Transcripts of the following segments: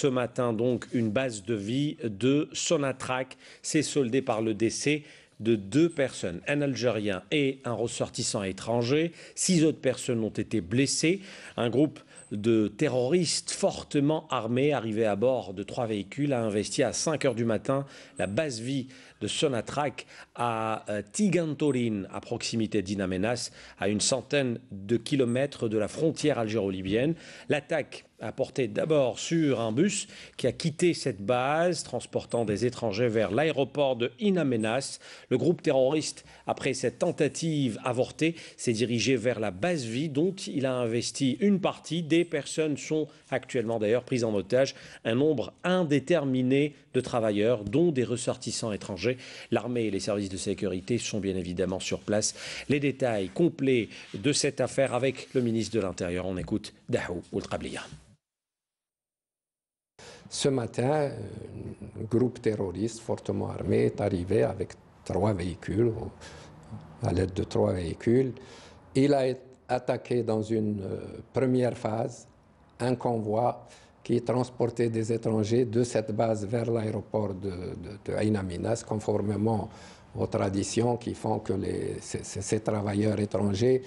ce matin, donc, une base de vie de Sonatrach s'est soldée par le décès de 2 personnes, un Algérien et un ressortissant étranger. 6 autres personnes ont été blessées. Un groupe de terroristes fortement armés arrivés à bord de 3 véhicules a investi à 5 heures du matin la base vie de Sonatrach à Tigantorin, à proximité d'In Amenas, à une centaine de kilomètres de la frontière algéro-libyenne. L'attaque a porté d'abord sur un bus qui a quitté cette base, transportant des étrangers vers l'aéroport de In Amenas. Le groupe terroriste, après cette tentative avortée, s'est dirigé vers la base vie dont il a investi une partie. Des personnes sont actuellement d'ailleurs prises en otage. Un nombre indéterminé de travailleurs, dont des ressortissants étrangers. L'armée et les services de sécurité sont bien évidemment sur place. Les détails complets de cette affaire avec le ministre de l'Intérieur. On écoute Dahou Oueltrabliya. Ce matin, un groupe terroriste fortement armé est arrivé avec 3 véhicules, à l'aide de 3 véhicules. Il a attaqué dans une première phase un convoi qui transportait des étrangers de cette base vers l'aéroport de In Amenas, conformément aux traditions qui font que ces travailleurs étrangers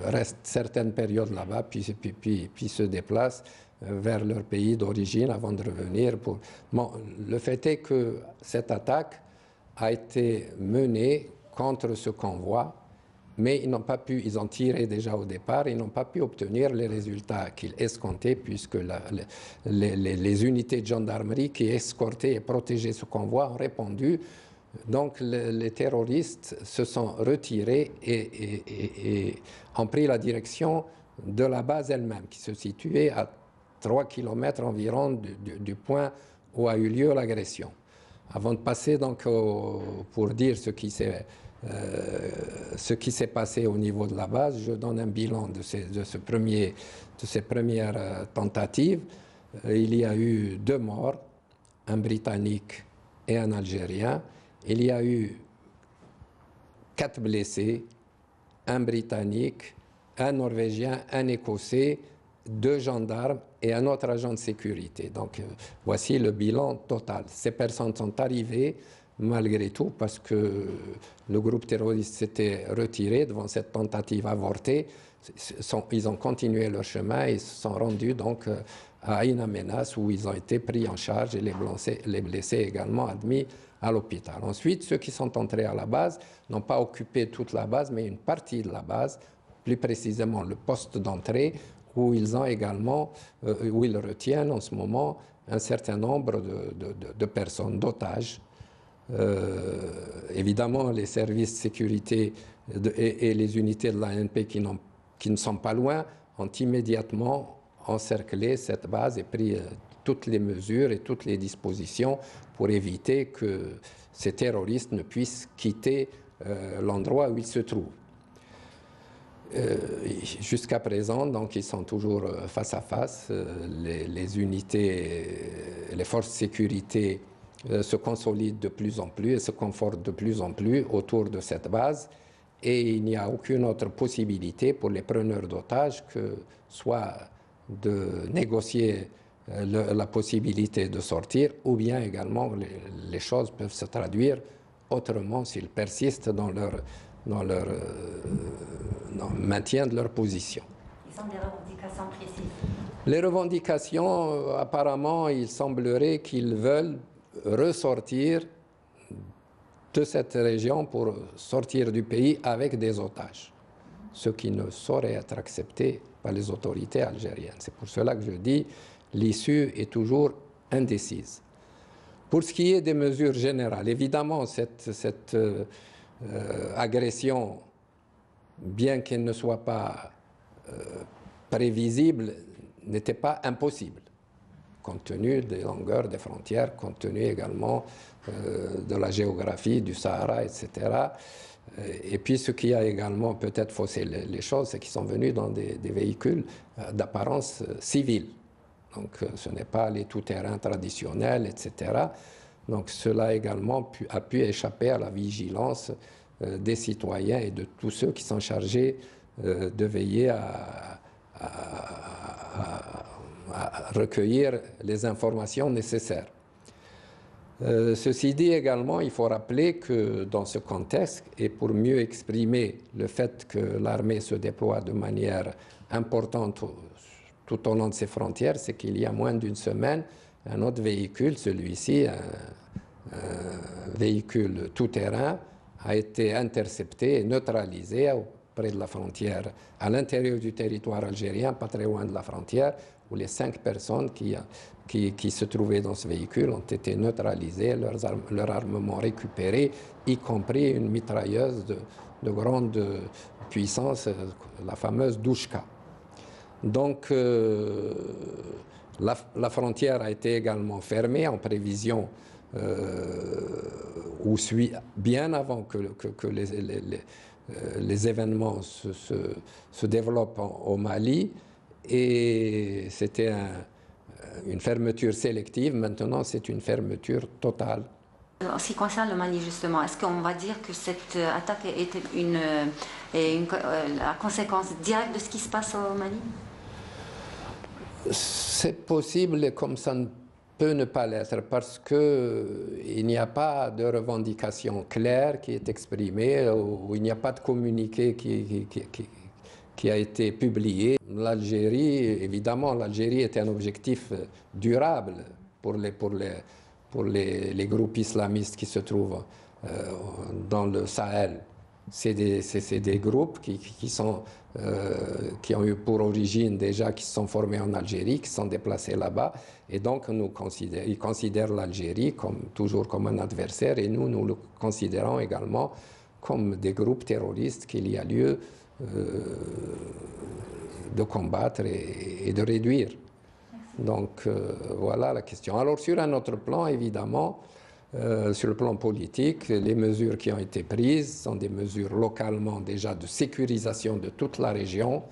restent certaines périodes là-bas, puis se déplacent vers leur pays d'origine avant de revenir. Bon, le fait est que cette attaque a été menée contre ce convoi, mais ils n'ont pas pu, ils ont tiré déjà au départ, ils n'ont pas pu obtenir les résultats qu'ils escomptaient, puisque les unités de gendarmerie qui escortaient et protégeaient ce convoi ont répondu. Donc les terroristes se sont retirés et ont pris la direction de la base elle-même, qui se situait à 3 km environ du point où a eu lieu l'agression. Avant de passer donc pour dire ce qui s'est passé au niveau de la base, je donne un bilan de ces premières tentatives. Il y a eu 2 morts, un Britannique et un Algérien. Il y a eu 4 blessés, un Britannique, un Norvégien, un Écossais, 2 gendarmes et un autre agent de sécurité. Donc voici le bilan total. Ces personnes sont arrivées malgré tout parce que le groupe terroriste s'était retiré devant cette tentative avortée. Ils ont continué leur chemin et se sont rendus donc à In Amenas où ils ont été pris en charge et les blessés également admis à l'hôpital. Ensuite, ceux qui sont entrés à la base n'ont pas occupé toute la base, mais une partie de la base, plus précisément le poste d'entrée, où ils ont également, où ils retiennent en ce moment un certain nombre de personnes, d'otages. Évidemment, les services de sécurité et les unités de l'ANP qui ne sont pas loin ont immédiatement encerclé cette base et pris toutes les mesures et toutes les dispositions pour éviter que ces terroristes ne puissent quitter l'endroit où ils se trouvent. Jusqu'à présent, donc, ils sont toujours face à face. Les unités, les forces de sécurité se consolident de plus en plus et se confortent de plus en plus autour de cette base. Et il n'y a aucune autre possibilité pour les preneurs d'otages que soit de négocier la possibilité de sortir, ou bien également les choses peuvent se traduire autrement s'ils persistent dans le maintien de leur position. Ils ont des revendications précises. Les revendications, apparemment, il semblerait qu'ils veulent ressortir de cette région pour sortir du pays avec des otages, ce qui ne saurait être accepté par les autorités algériennes. C'est pour cela que je dis l'issue est toujours indécise. Pour ce qui est des mesures générales, évidemment, cette agression, bien qu'elle ne soit pas prévisible, n'était pas impossible, compte tenu des longueurs des frontières, compte tenu également de la géographie du Sahara, etc. Et puis ce qui a également peut-être faussé les choses, c'est qu'ils sont venus dans des véhicules d'apparence civile. Donc ce n'est pas les tout-terrain traditionnels, etc. Donc cela également a pu échapper à la vigilance des citoyens et de tous ceux qui sont chargés de veiller recueillir les informations nécessaires. Ceci dit également, il faut rappeler que dans ce contexte, et pour mieux exprimer le fait que l'armée se déploie de manière importante tout au long de ses frontières, c'est qu'il y a moins d'une semaine, un autre véhicule, celui-ci, un véhicule tout-terrain, a été intercepté et neutralisé près de la frontière, à l'intérieur du territoire algérien, pas très loin de la frontière, où les 5 personnes qui se trouvaient dans ce véhicule ont été neutralisées, leur armement récupéré, y compris une mitrailleuse de grande puissance, la fameuse Douchka. Donc, la frontière a été également fermée en prévision bien avant que les événements se développent au Mali, et c'était une fermeture sélective. Maintenant, c'est une fermeture totale. En ce qui concerne le Mali, justement, est-ce qu'on va dire que cette attaque était la conséquence directe de ce qui se passe au Mali? C'est possible, comme ça ne peut ne pas l'être, parce qu'il n'y a pas de revendication claire qui est exprimée, ou il n'y a pas de communiqué qui a été publié. L'Algérie, évidemment, l'Algérie est un objectif durable pour les groupes islamistes qui se trouvent dans le Sahel. C'est des groupes qui ont eu pour origine déjà, qui se sont formés en Algérie, qui sont déplacés là-bas, et donc ils considèrent l'Algérie toujours comme un adversaire, et nous le considérons également comme des groupes terroristes qu'il y a lieu de combattre et de réduire. Donc voilà la question. Alors sur un autre plan, évidemment, sur le plan politique, les mesures qui ont été prises sont des mesures localement déjà de sécurisation de toute la région,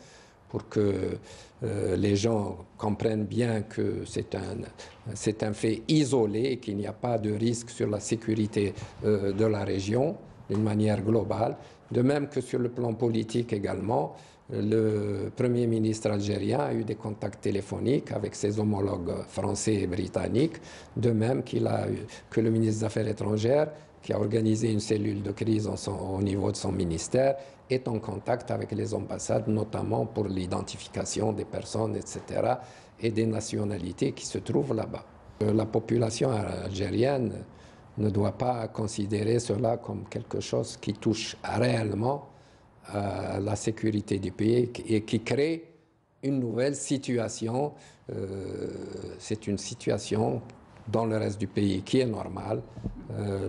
pour que les gens comprennent bien que c'est un fait isolé et qu'il n'y a pas de risque sur la sécurité de la région d'une manière globale. De même que sur le plan politique également, le Premier ministre algérien a eu des contacts téléphoniques avec ses homologues français et britanniques, de même que le ministre des Affaires étrangères, qui a organisé une cellule de crise au niveau de son ministère, est en contact avec les ambassades, notamment pour l'identification des personnes, etc., et des nationalités qui se trouvent là-bas. La population algérienne ne doit pas considérer cela comme quelque chose qui touche réellement à la sécurité du pays et qui crée une nouvelle situation. C'est une situation dans le reste du pays qui est normale.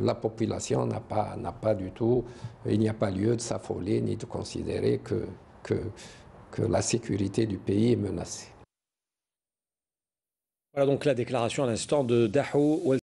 La population n'a pas du tout, il n'y a pas lieu de s'affoler ni de considérer que la sécurité du pays est menacée. Voilà donc la déclaration à l'instant de Dahou